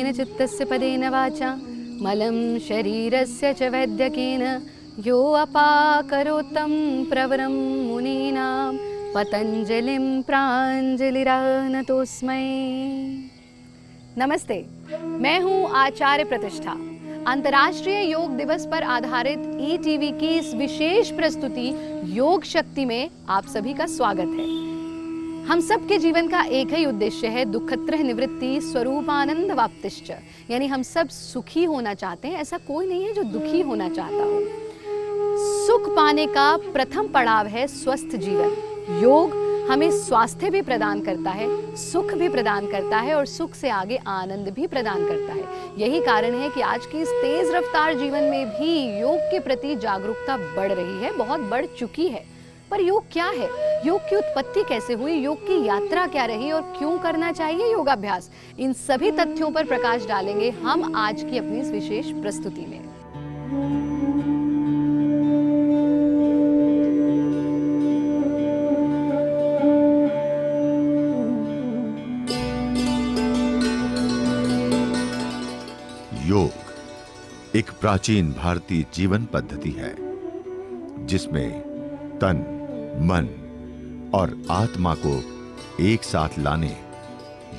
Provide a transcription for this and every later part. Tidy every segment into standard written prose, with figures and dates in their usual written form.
कायेन चित्तस्य पदेन वाचा मलं शरीरस्य च वैद्यकेन यो अपाकरोत्तं प्रवरं मुनीनां पतंजलिं प्राञ्जलिरानतोस्मै। नमस्ते, मैं हूँ आचार्य प्रतिष्ठा। अंतर्राष्ट्रीय योग दिवस पर आधारित ईटीवी की इस विशेष प्रस्तुति योग शक्ति में आप सभी का स्वागत है। हम सब के जीवन का एक ही उद्देश्य है, दुःखत्रय निवृत्ति स्वरूपानंद वाप्तिश्च, यानी हम सब सुखी होना चाहते हैं। ऐसा कोई नहीं है जो दुखी होना चाहता हो। सुख पाने का प्रथम पड़ाव है स्वस्थ जीवन। योग हमें स्वास्थ्य भी प्रदान करता है, सुख भी प्रदान करता है और सुख से आगे आनंद भी प्रदान करता है। यही कारण है कि आज की इस तेज रफ्तार जीवन में भी योग के प्रति जागरूकता बढ़ रही है, बहुत बढ़ चुकी है। पर योग क्या है, योग की उत्पत्ति कैसे हुई, योग की यात्रा क्या रही और क्यों करना चाहिए योगाभ्यास, इन सभी तथ्यों पर प्रकाश डालेंगे हम आज की अपनी इस विशेष प्रस्तुति में। योग एक प्राचीन भारतीय जीवन पद्धति है जिसमें तन, मन और आत्मा को एक साथ लाने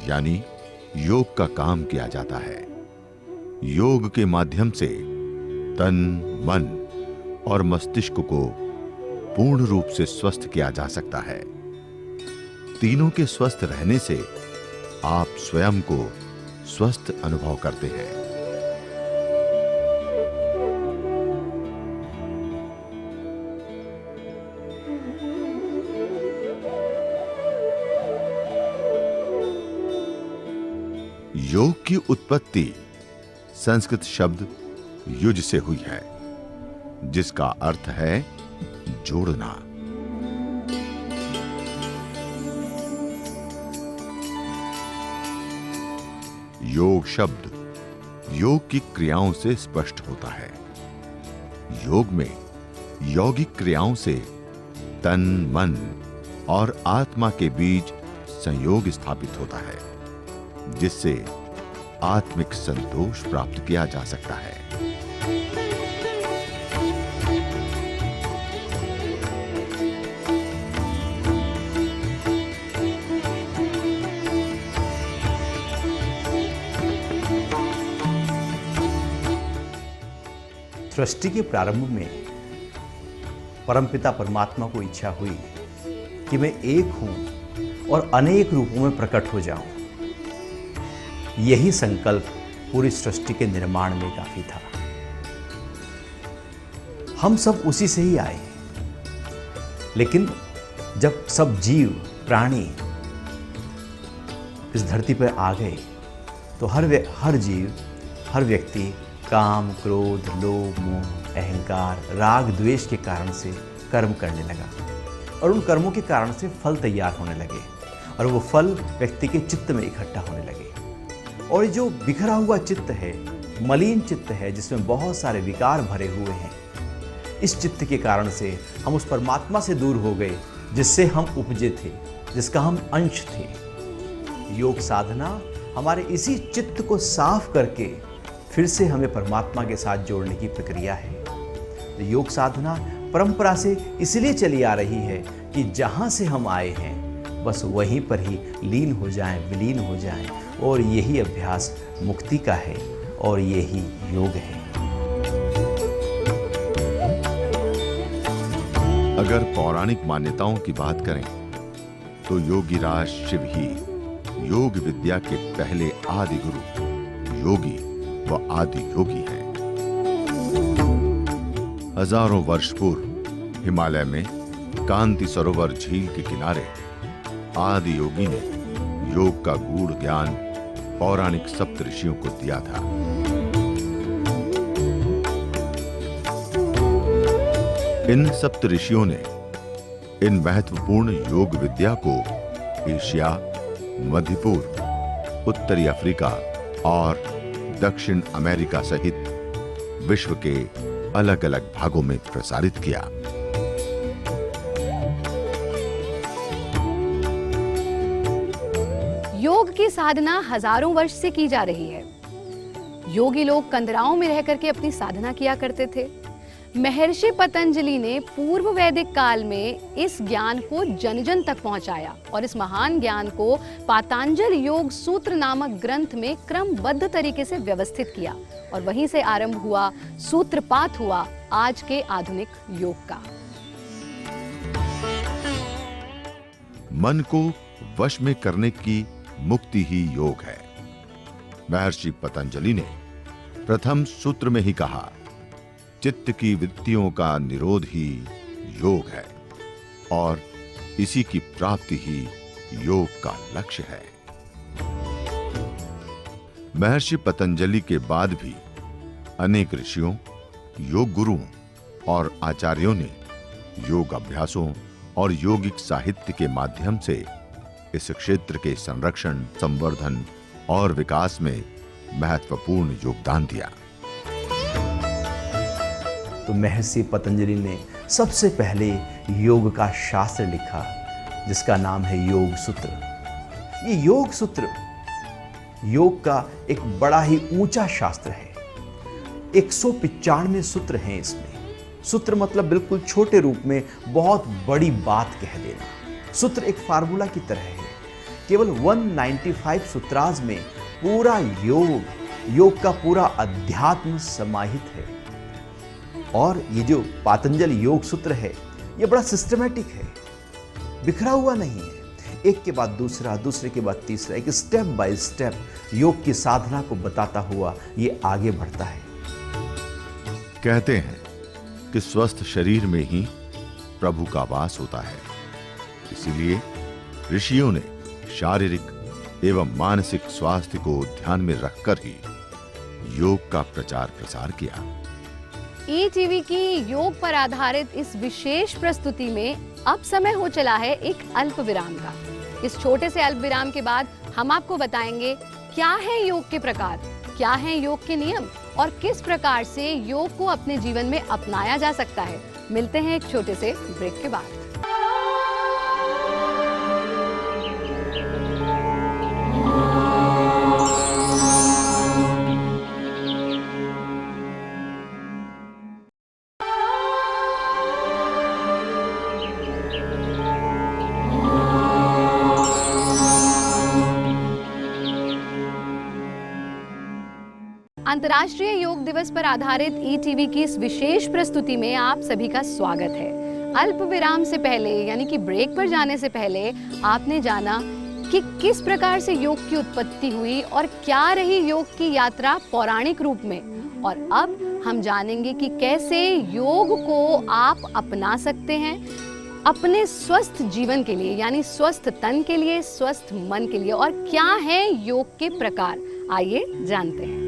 यानी योग का काम किया जाता है। योग के माध्यम से तन, मन और मस्तिष्क को पूर्ण रूप से स्वस्थ किया जा सकता है। तीनों के स्वस्थ रहने से आप स्वयं को स्वस्थ अनुभव करते हैं। योग की उत्पत्ति संस्कृत शब्द युज से हुई है, जिसका अर्थ है जोड़ना। योग शब्द योग की क्रियाओं से स्पष्ट होता है। योग में यौगिक क्रियाओं से तन, मन और आत्मा के बीच संयोग स्थापित होता है, जिससे आत्मिक संतोष प्राप्त किया जा सकता है। सृष्टि के प्रारंभ में परमपिता परमात्मा को इच्छा हुई कि मैं एक हूं और अनेक रूपों में प्रकट हो जाऊं। यही संकल्प पूरी सृष्टि के निर्माण में काफी था। हम सब उसी से ही आए, लेकिन जब सब जीव प्राणी इस धरती पर आ गए तो हर जीव, हर व्यक्ति काम, क्रोध, लोभ, मोह, अहंकार, राग, द्वेष के कारण से कर्म करने लगा और उन कर्मों के कारण से फल तैयार होने लगे और वो फल व्यक्ति के चित्त में इकट्ठा होने लगे। और जो बिखरा हुआ चित्त है, मलिन चित्त है, जिसमें बहुत सारे विकार भरे हुए हैं, इस चित्त के कारण से हम उस परमात्मा से दूर हो गए जिससे हम उपजे थे, जिसका हम अंश थे। योग साधना हमारे इसी चित्त को साफ करके फिर से हमें परमात्मा के साथ जोड़ने की प्रक्रिया है। योग साधना परंपरा से इसलिए चली आ रही है कि जहाँ से हम आए हैं बस वहीं पर ही लीन हो जाएं, विलीन हो जाएं, और यही अभ्यास मुक्ति का है और यही योग है। अगर पौराणिक मान्यताओं की बात करें तो योगीराज शिव ही योग विद्या के पहले आदि गुरु, योगी व आदि योगी हैं। हजारों वर्ष पूर्व हिमालय में कांति सरोवर झील के किनारे आदि योगी ने योग का गूढ़ ज्ञान पौराणिक सप्तऋषियों को दिया था। इन सप्तऋषियों ने इन महत्वपूर्ण योग विद्या को एशिया, मध्य पूर्व, उत्तरी अफ्रीका और दक्षिण अमेरिका सहित विश्व के अलग अलग भागों में प्रसारित किया। योग की साधना हजारों वर्ष से की जा रही है। योगी लोग कंदराओं में रह करके अपनी साधना किया करते थे। महर्षि पतंजलि ने पूर्व वैदिक काल में इस ज्ञान को जन जन तक पहुंचाया और इस महान ज्ञान को पातंजल योग सूत्र नामक ग्रंथ में क्रमबद्ध तरीके से व्यवस्थित किया और वहीं से आरंभ हुआ, सूत्रपात हुआ आज के आधुनिक योग का। मन को वश में करने की मुक्ति ही योग है। महर्षि पतंजलि ने प्रथम सूत्र में ही कहा, चित्त की वृत्तियों का निरोध ही योग है और इसी की प्राप्ति ही योग का लक्ष्य है। महर्षि पतंजलि के बाद भी अनेक ऋषियों, योग गुरुओं और आचार्यों ने योग अभ्यासों और योगिक साहित्य के माध्यम से इस क्षेत्र के संरक्षण, संवर्धन और विकास में महत्वपूर्ण योगदान दिया। तो महर्षि पतंजलि ने सबसे पहले योग का शास्त्र लिखा जिसका नाम है योग सूत्र। ये योग सूत्र योग का एक बड़ा ही ऊंचा शास्त्र है। 195 सूत्र हैं इसमें। सूत्र मतलब बिल्कुल छोटे रूप में बहुत बड़ी बात कह देना। सूत्र एक फार्मूला की तरह है। केवल 195 सूत्राज में पूरा योग का पूरा अध्यात्म समाहित है। और ये जो पातंजल योग सूत्र है ये बड़ा सिस्टमैटिक है, बिखरा हुआ नहीं है। एक के बाद दूसरा, दूसरे के बाद तीसरा, एक स्टेप बाय स्टेप योग की साधना को बताता हुआ ये आगे बढ़ता है। कहते हैं कि स्वस्थ शरीर में ही प्रभु का वास होता है। इसीलिए ऋषियों ने शारीरिक एवं मानसिक स्वास्थ्य को ध्यान में रखकर ही योग का प्रचार प्रसार किया। ईटीवी की योग पर आधारित इस विशेष प्रस्तुति में अब समय हो चला है एक अल्प विराम का। इस छोटे से अल्प विराम के बाद हम आपको बताएंगे क्या है योग के प्रकार, क्या है योग के नियम और किस प्रकार से योग को अपने जीवन में अपनाया जा सकता है। मिलते हैं एक छोटे से ब्रेक के बाद। अंतर्राष्ट्रीय योग दिवस पर आधारित ईटीवी की इस विशेष प्रस्तुति में आप सभी का स्वागत है। अल्प विराम से पहले यानी कि ब्रेक पर जाने से पहले आपने जाना कि किस प्रकार से योग की उत्पत्ति हुई और क्या रही योग की यात्रा पौराणिक रूप में। और अब हम जानेंगे कि कैसे योग को आप अपना सकते हैं अपने स्वस्थ जीवन के लिए, यानी स्वस्थ तन के लिए, स्वस्थ मन के लिए। और क्या है योग के प्रकार, आइए जानते हैं।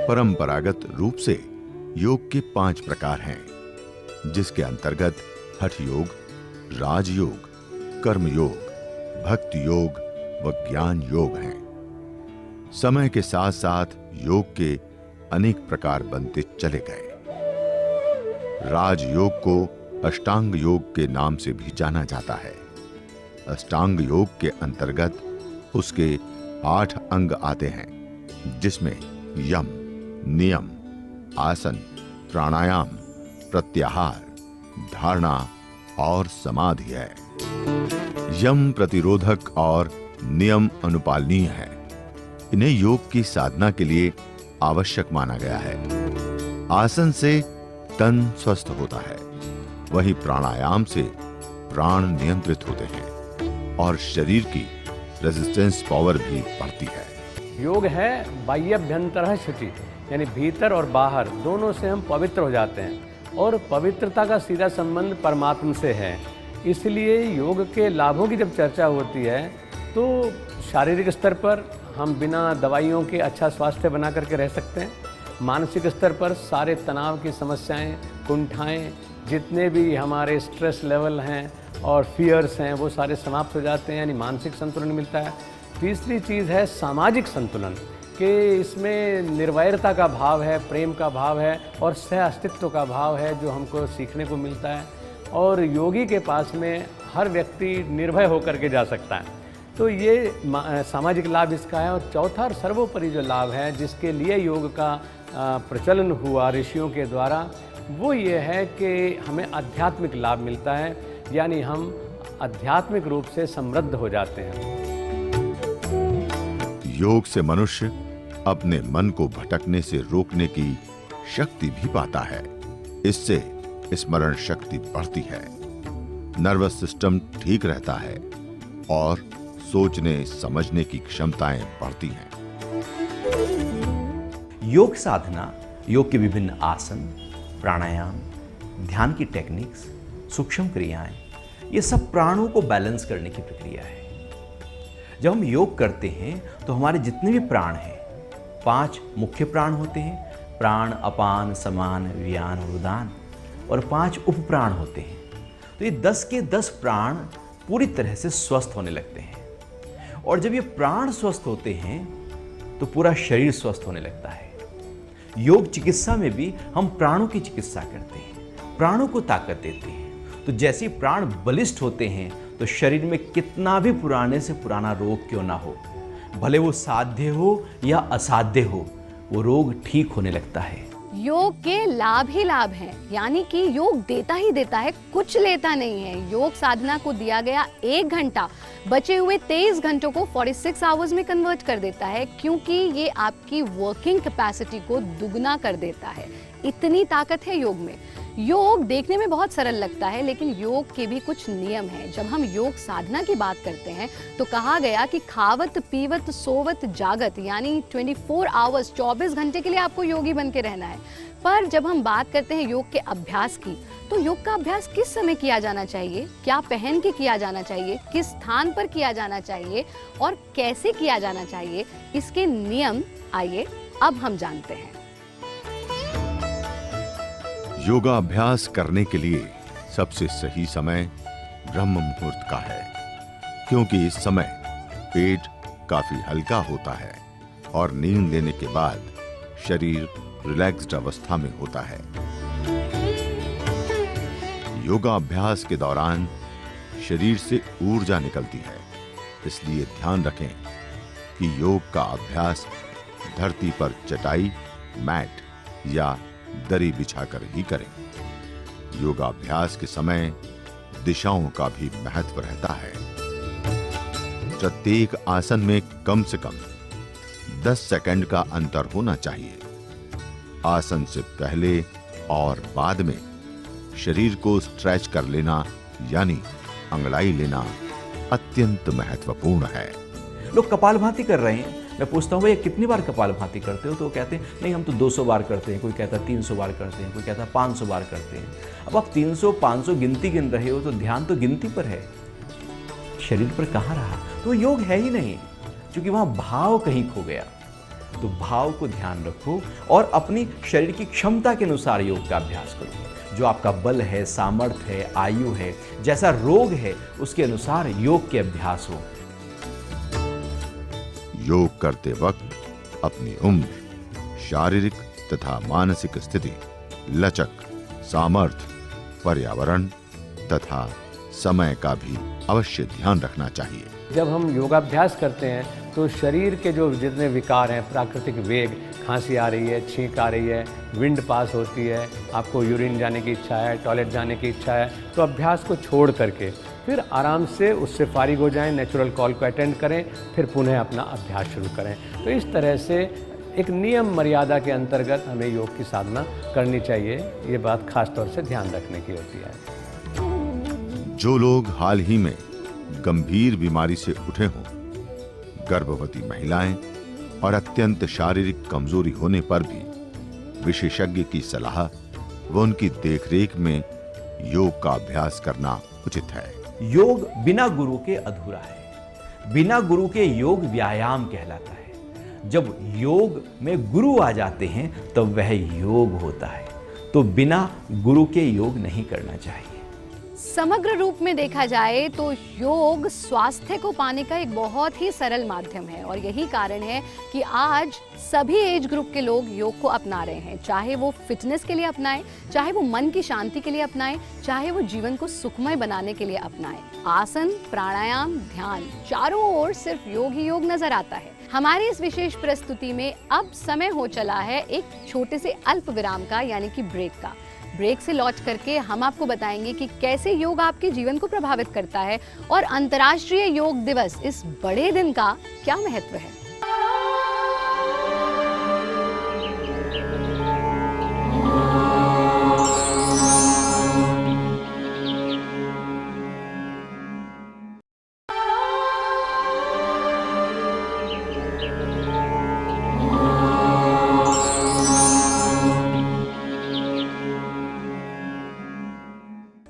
परंपरागत रूप से योग के 5 प्रकार हैं, जिसके अंतर्गत हठ योग, राजयोग, कर्म योग, भक्ति योग व ज्ञान योग हैं। समय के साथ साथ योग के अनेक प्रकार बनते चले गए। राजयोग को अष्टांग योग के नाम से भी जाना जाता है। अष्टांग योग के अंतर्गत उसके 8 अंग आते हैं, जिसमें यम, नियम, आसन, प्राणायाम, प्रत्याहार, धारणा और समाधि है। यम प्रतिरोधक और नियम अनुपालनीय है। इन्हें योग की साधना के लिए आवश्यक माना गया है। आसन से तन स्वस्थ होता है, वहीं प्राणायाम से प्राण नियंत्रित होते हैं और शरीर की रेजिस्टेंस पावर भी बढ़ती है। योग है बाह्याभ्यंतरः शुचि, यानी भीतर और बाहर दोनों से हम पवित्र हो जाते हैं और पवित्रता का सीधा संबंध परमात्मा से है। इसलिए योग के लाभों की जब चर्चा होती है तो शारीरिक स्तर पर हम बिना दवाइयों के अच्छा स्वास्थ्य बना करके रह सकते हैं। मानसिक स्तर पर सारे तनाव की समस्याएं, कुंठाएं, जितने भी हमारे स्ट्रेस लेवल हैं और फियर्स हैं वो सारे समाप्त हो जाते हैं, यानी मानसिक संतुलन मिलता है। तीसरी चीज़ है सामाजिक संतुलन, कि इसमें निर्वैरता का भाव है, प्रेम का भाव है और सह अस्तित्व का भाव है जो हमको सीखने को मिलता है। और योगी के पास में हर व्यक्ति निर्भय होकर के जा सकता है। तो ये सामाजिक लाभ इसका है। और चौथा और सर्वोपरि जो लाभ है जिसके लिए योग का प्रचलन हुआ ऋषियों के द्वारा, वो ये है कि हमें आध्यात्मिक लाभ मिलता है, यानी हम आध्यात्मिक रूप से समृद्ध हो जाते हैं। योग से मनुष्य अपने मन को भटकने से रोकने की शक्ति भी पाता है। इससे स्मरण शक्ति बढ़ती है, नर्वस सिस्टम ठीक रहता है और सोचने समझने की क्षमताएं बढ़ती हैं। योग साधना, योग के विभिन्न आसन, प्राणायाम, ध्यान की टेक्निक्स, सूक्ष्म क्रियाएं, ये सब प्राणों को बैलेंस करने की प्रक्रिया है। जब हम योग करते हैं तो हमारे जितने भी प्राण हैं, 5 मुख्य प्राण होते हैं, प्राण, अपान, समान, व्यान और उदान, और 5 उप प्राण होते हैं। तो ये 10 के 10 प्राण पूरी तरह से स्वस्थ होने लगते हैं। और जब ये प्राण स्वस्थ होते हैं तो पूरा शरीर स्वस्थ होने लगता है। योग चिकित्सा में भी हम प्राणों की चिकित्सा करते हैं, प्राणों को ताकत देते हैं। तो जैसे प्राण बलिष्ठ होते हैं तो शरीर में कितना भी पुराने से पुराना रोग क्यों ना हो, भले वो साध्य हो या असाध्य हो, वो रोग ठीक होने लगता है। योग के लाभ ही लाभ हैं, यानी कि योग देता ही देता है, कुछ लेता नहीं है। योग साधना को दिया गया 1 घंटा बचे हुए 23 घंटों को 46 आवर्स में कन्वर्ट कर देता है, क्योंकि ये आपकी वर्किंग कैपेसिटी को दुगना कर देता है। इतनी ताकत है योग में। योग देखने में बहुत सरल लगता है, लेकिन योग के भी कुछ नियम हैं। जब हम योग साधना की बात करते हैं तो कहा गया कि खावत पीवत सोवत जागत, यानी 24 आवर्स 24 घंटे के लिए आपको योगी बन के रहना है। पर जब हम बात करते हैं योग के अभ्यास की, तो योग का अभ्यास किस समय किया जाना चाहिए, क्या पहन के किया जाना चाहिए, किस स्थान पर किया जाना चाहिए और कैसे किया जाना चाहिए, इसके नियम आइए अब हम जानते हैं। योगाभ्यास करने के लिए सबसे सही समय ब्रह्म मुहूर्त का है, क्योंकि इस समय पेट काफी हल्का होता है और नींद लेने के बाद शरीर रिलैक्स्ड अवस्था में होता है। योगाभ्यास के दौरान शरीर से ऊर्जा निकलती है, इसलिए ध्यान रखें कि योग का अभ्यास धरती पर चटाई, मैट या दरी बिछाकर ही करें। योगाभ्यास के समय दिशाओं का भी महत्व रहता है। प्रत्येक आसन में कम से कम 10 सेकंड का अंतर होना चाहिए। आसन से पहले और बाद में शरीर को स्ट्रेच कर लेना यानी अंगड़ाई लेना अत्यंत महत्वपूर्ण है। लोग कपालभाति कर रहे हैं, मैं पूछता हूँ भैया कितनी बार कपालभाति करते हो, तो वो कहते हैं नहीं हम तो 200 बार करते हैं, कोई कहता है 300 बार करते हैं, कोई कहता है 500 बार करते हैं। अब आप 300-500 गिनती गिन रहे हो तो ध्यान तो गिनती पर है, शरीर पर कहाँ रहा? तो योग है ही नहीं, क्योंकि वहाँ भाव कहीं खो गया। तो भाव को ध्यान रखो और अपनी शरीर की क्षमता के अनुसार योग का अभ्यास करो। जो आपका बल है, सामर्थ्य है, आयु है, जैसा रोग है, उसके अनुसार योग के अभ्यास हो। योग करते वक्त अपनी उम्र, शारीरिक तथा मानसिक स्थिति, लचक, सामर्थ्य, पर्यावरण तथा समय का भी अवश्य ध्यान रखना चाहिए। जब हम योगाभ्यास करते हैं तो शरीर के जो जितने विकार हैं, प्राकृतिक वेग, खांसी आ रही है, छींक आ रही है, विंड पास होती है, आपको यूरिन जाने की इच्छा है, टॉयलेट जाने की इच्छा है, तो अभ्यास को छोड़ करके फिर आराम से उससे फारिग हो जाएं, नेचुरल कॉल को अटेंड करें, फिर पुनः अपना अभ्यास शुरू करें। तो इस तरह से एक नियम मर्यादा के अंतर्गत हमें योग की साधना करनी चाहिए। ये बात खास तौर से ध्यान रखने की होती है। जो लोग हाल ही में गंभीर बीमारी से उठे हों, गर्भवती महिलाएं और अत्यंत शारीरिक कमजोरी होने पर भी विशेषज्ञ की सलाह व उनकी देखरेख में योग का अभ्यास करना उचित है। योग बिना गुरु के अधूरा है। बिना गुरु के योग व्यायाम कहलाता है। जब योग में गुरु आ जाते हैं तब तो वह योग होता है। तो बिना गुरु के योग नहीं करना चाहिए। समग्र रूप में देखा जाए तो योग स्वास्थ्य को पाने का एक बहुत ही सरल माध्यम है और यही कारण है कि आज सभी एज ग्रुप के लोग योग को अपना रहे हैं। चाहे वो फिटनेस के लिए अपनाएं, चाहे वो मन की शांति के लिए अपनाएं, चाहे वो जीवन को सुखमय बनाने के लिए अपनाएं। आसन, प्राणायाम, ध्यान, चारों ओर सिर्फ योग ही योग नजर आता है। हमारी इस विशेष प्रस्तुति में अब समय हो चला है एक छोटे से अल्प विराम का, यानी कि ब्रेक का। ब्रेक से लौट करके हम आपको बताएंगे कि कैसे योग आपके जीवन को प्रभावित करता है और अंतर्राष्ट्रीय योग दिवस इस बड़े दिन का क्या महत्व है।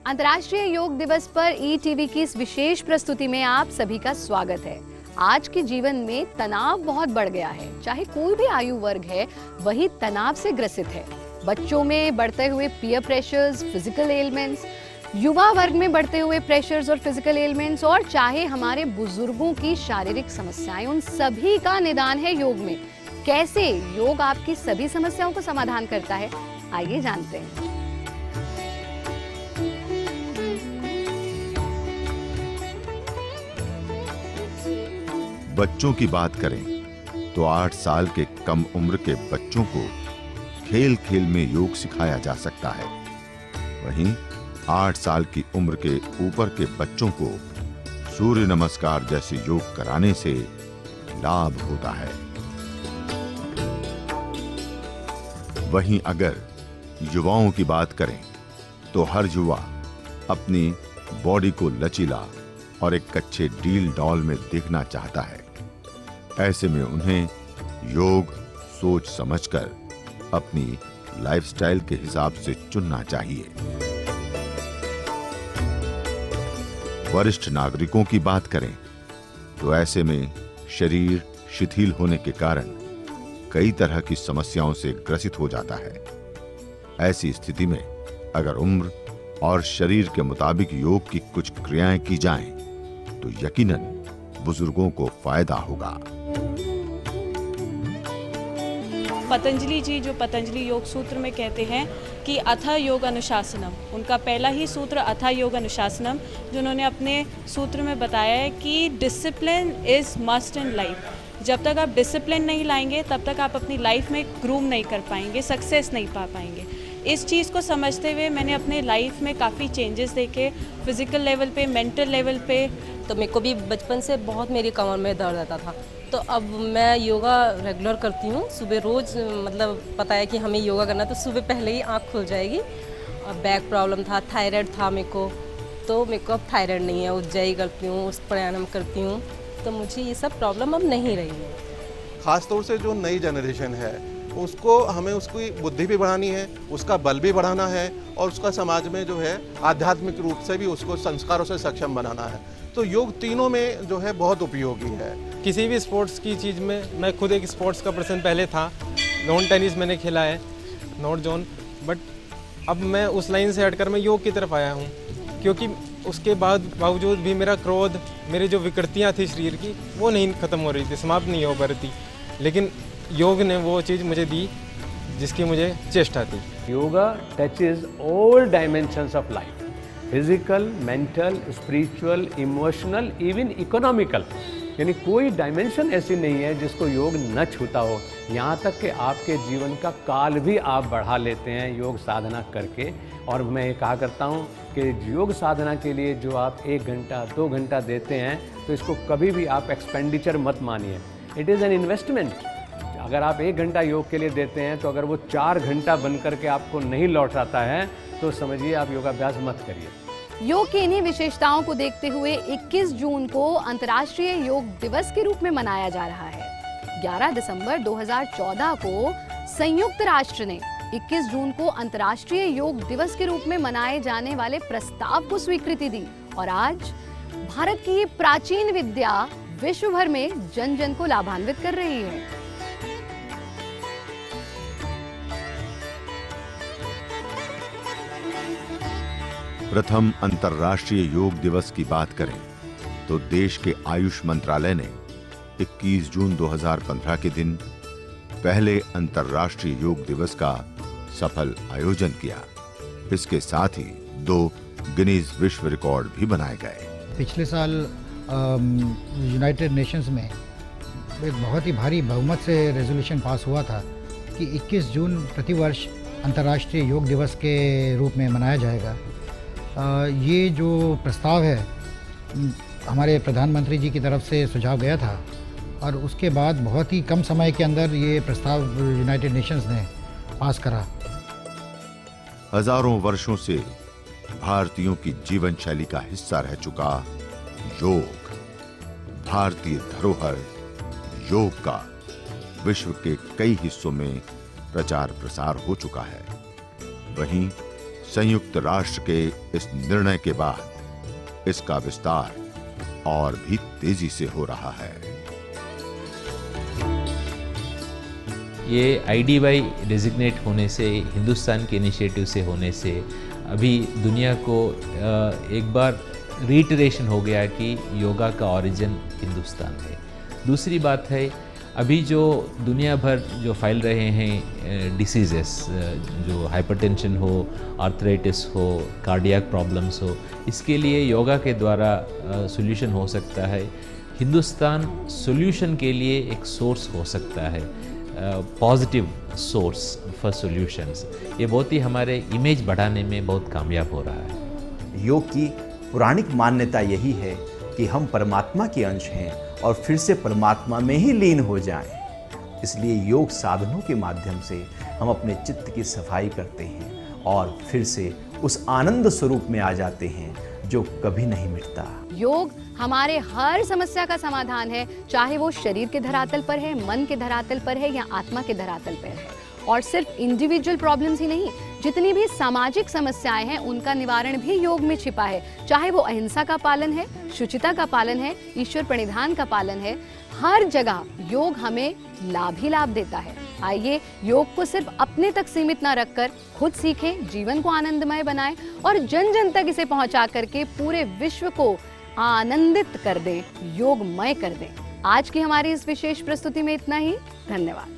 अंतर्राष्ट्रीय योग दिवस पर ईटीवी की इस विशेष प्रस्तुति में आप सभी का स्वागत है। आज के जीवन में तनाव बहुत बढ़ गया है। चाहे कोई भी आयु वर्ग है, वही तनाव से ग्रसित है। बच्चों में बढ़ते हुए पीयर प्रेशर्स, फिजिकल एलिमेंट्स, युवा वर्ग में बढ़ते हुए प्रेशर्स और फिजिकल एलिमेंट्स, और चाहे हमारे बुजुर्गों की शारीरिक समस्याएं, उन सभी का निदान है योग में। कैसे योग आपकी सभी समस्याओं को समाधान करता है, आइए जानते हैं। बच्चों की बात करें तो 8 साल के कम उम्र के बच्चों को खेल खेल में योग सिखाया जा सकता है। वहीं 8 साल की उम्र के ऊपर के बच्चों को सूर्य नमस्कार जैसे योग कराने से लाभ होता है। वहीं अगर युवाओं की बात करें तो हर युवा अपनी बॉडी को लचीला और एक अच्छे डील डॉल में देखना चाहता है। ऐसे में उन्हें योग सोच समझकर अपनी लाइफस्टाइल के हिसाब से चुनना चाहिए। वरिष्ठ नागरिकों की बात करें तो ऐसे में शरीर शिथिल होने के कारण कई तरह की समस्याओं से ग्रसित हो जाता है। ऐसी स्थिति में अगर उम्र और शरीर के मुताबिक योग की कुछ क्रियाएं की जाएं, तो यकीनन बुजुर्गों को फायदा होगा। पतंजलि जी जो पतंजलि योग सूत्र में कहते हैं कि अथ योग अनुशासनम, उनका पहला ही सूत्र अथ योग अनुशासनम, जो उन्होंने अपने सूत्र में बताया है कि discipline is must in life. जब तक आप डिसिप्लिन नहीं लाएंगे तब तक आप अपनी लाइफ में ग्रूम नहीं कर पाएंगे, सक्सेस नहीं पा पाएंगे। इस चीज़ को समझते हुए मैंने अपने लाइफ में काफ़ी चेंजेस देखे, फिज़िकल लेवल पे, मेंटल लेवल पे। तो मेरे को भी बचपन से बहुत मेरी कमर में दर्द रहता था, तो अब मैं योगा रेगुलर करती हूँ। सुबह रोज़ मतलब पता है कि हमें योगा करना, तो सुबह पहले ही आँख खुल जाएगी। और बैक प्रॉब्लम था, थायराइड था मेरे को, तो मेरे को अब थायराइड नहीं है। उज्जयी करती हूँ, उस प्राणायाम करती हूँ, तो मुझे ये सब प्रॉब्लम अब नहीं रही है। ख़ासतौर से जो नई जनरेशन है उसको हमें उसकी बुद्धि भी बढ़ानी है, उसका बल भी बढ़ाना है और उसका समाज में जो है आध्यात्मिक रूप से भी उसको संस्कारों से सक्षम बनाना है। तो योग तीनों में जो है बहुत उपयोगी है। किसी भी स्पोर्ट्स की चीज़ में मैं खुद एक स्पोर्ट्स का पर्सन पहले था। लॉन टेनिस मैंने खेला है, नॉर्थ जोन, बट अब मैं उस लाइन से हटकर मैं योग की तरफ आया हूँ, क्योंकि उसके बावजूद भी मेरा क्रोध, मेरी जो विकृतियाँ थी शरीर की, वो नहीं ख़त्म हो रही थी, समाप्त नहीं हो पा रही थी। लेकिन योग ने वो चीज़ मुझे दी जिसकी मुझे चेष्टा थी। Yoga touches all dimensions of life, physical, mental, spiritual, emotional, even economical. यानी कोई डायमेंशन ऐसी नहीं है जिसको योग न छूता हो। यहाँ तक कि आपके जीवन का काल भी आप बढ़ा लेते हैं योग साधना करके। और मैं ये कहा करता हूँ कि योग साधना के लिए जो आप 1 घंटा 2 घंटा देते हैं, तो इसको कभी भी आप एक्सपेंडिचर मत मानिए। It is an investment. अगर आप 1 घंटा योग के लिए देते हैं, तो अगर वो 4 घंटा बन करके आपको नहीं लौटाता है, तो समझिए आप योगाभ्यास मत करिए। योग की इन्हीं विशेषताओं को देखते हुए 21 जून को अंतर्राष्ट्रीय योग दिवस के रूप में मनाया जा रहा है। 11 दिसंबर 2014 को संयुक्त राष्ट्र ने 21 जून को अंतर्राष्ट्रीय योग दिवस के रूप में मनाए जाने वाले प्रस्ताव को स्वीकृति दी, और आज भारत की ये प्राचीन विद्या विश्व भर में जन जन को लाभान्वित कर रही है। प्रथम अंतर्राष्ट्रीय योग दिवस की बात करें तो देश के आयुष मंत्रालय ने 21 जून 2015 के दिन पहले अंतर्राष्ट्रीय योग दिवस का सफल आयोजन किया। इसके साथ ही 2 गिनीज विश्व रिकॉर्ड भी बनाए गए। पिछले साल यूनाइटेड नेशंस में एक बहुत ही भारी बहुमत से रेजोल्यूशन पास हुआ था कि 21 जून प्रतिवर्ष अंतर्राष्ट्रीय योग दिवस के रूप में मनाया जाएगा। ये जो प्रस्ताव है हमारे प्रधानमंत्री जी की तरफ से सुझाव गया था और उसके बाद बहुत ही कम समय के अंदर ये प्रस्ताव यूनाइटेड नेशंस ने पास करा। हजारों वर्षों से भारतीयों की जीवन शैली का हिस्सा रह चुका योग, भारतीय धरोहर योग का विश्व के कई हिस्सों में प्रचार प्रसार हो चुका है। वहीं संयुक्त राष्ट्र के इस निर्णय के बाद इसका विस्तार और भी तेजी से हो रहा है। ये IDY डेजिग्नेट होने से, हिंदुस्तान के इनिशिएटिव से होने से अभी दुनिया को एक बार रीइटरेशन हो गया कि योगा का ओरिजिन हिंदुस्तान है। दूसरी बात है, अभी जो दुनिया भर जो फैल रहे हैं डिसीजेस, जो हाइपरटेंशन हो, आर्थराइटिस हो, कार्डियक प्रॉब्लम्स हो, इसके लिए योगा के द्वारा सॉल्यूशन हो सकता है। हिंदुस्तान सॉल्यूशन के लिए एक सोर्स हो सकता है, पॉजिटिव सोर्स फॉर सॉल्यूशंस। ये बहुत ही हमारे इमेज बढ़ाने में बहुत कामयाब हो रहा है। योग की पौराणिक मान्यता यही है कि हम परमात्मा के अंश हैं और फिर से परमात्मा में ही लीन हो जाएं। इसलिए योग साधनों के माध्यम से हम अपने चित्त की सफाई करते हैं और फिर से उस आनंद स्वरूप में आ जाते हैं जो कभी नहीं मिटता। योग हमारे हर समस्या का समाधान है, चाहे वो शरीर के धरातल पर है, मन के धरातल पर है या आत्मा के धरातल पर है। और सिर्फ इंडिविजुअल प्रॉब्लम्स ही नहीं, जितनी भी सामाजिक समस्याएं हैं उनका निवारण भी योग में छिपा है। चाहे वो अहिंसा का पालन है, शुचिता का पालन है, ईश्वर प्रणिधान का पालन है, हर जगह योग हमें लाभ ही लाभ देता है। आइए योग को सिर्फ अपने तक सीमित ना रखकर खुद सीखें, जीवन को आनंदमय बनाएं और जन जन तक इसे पहुंचा करके पूरे विश्व को आनंदित कर दें, योगमय कर दें। आज की हमारी इस विशेष प्रस्तुति में इतना ही। धन्यवाद।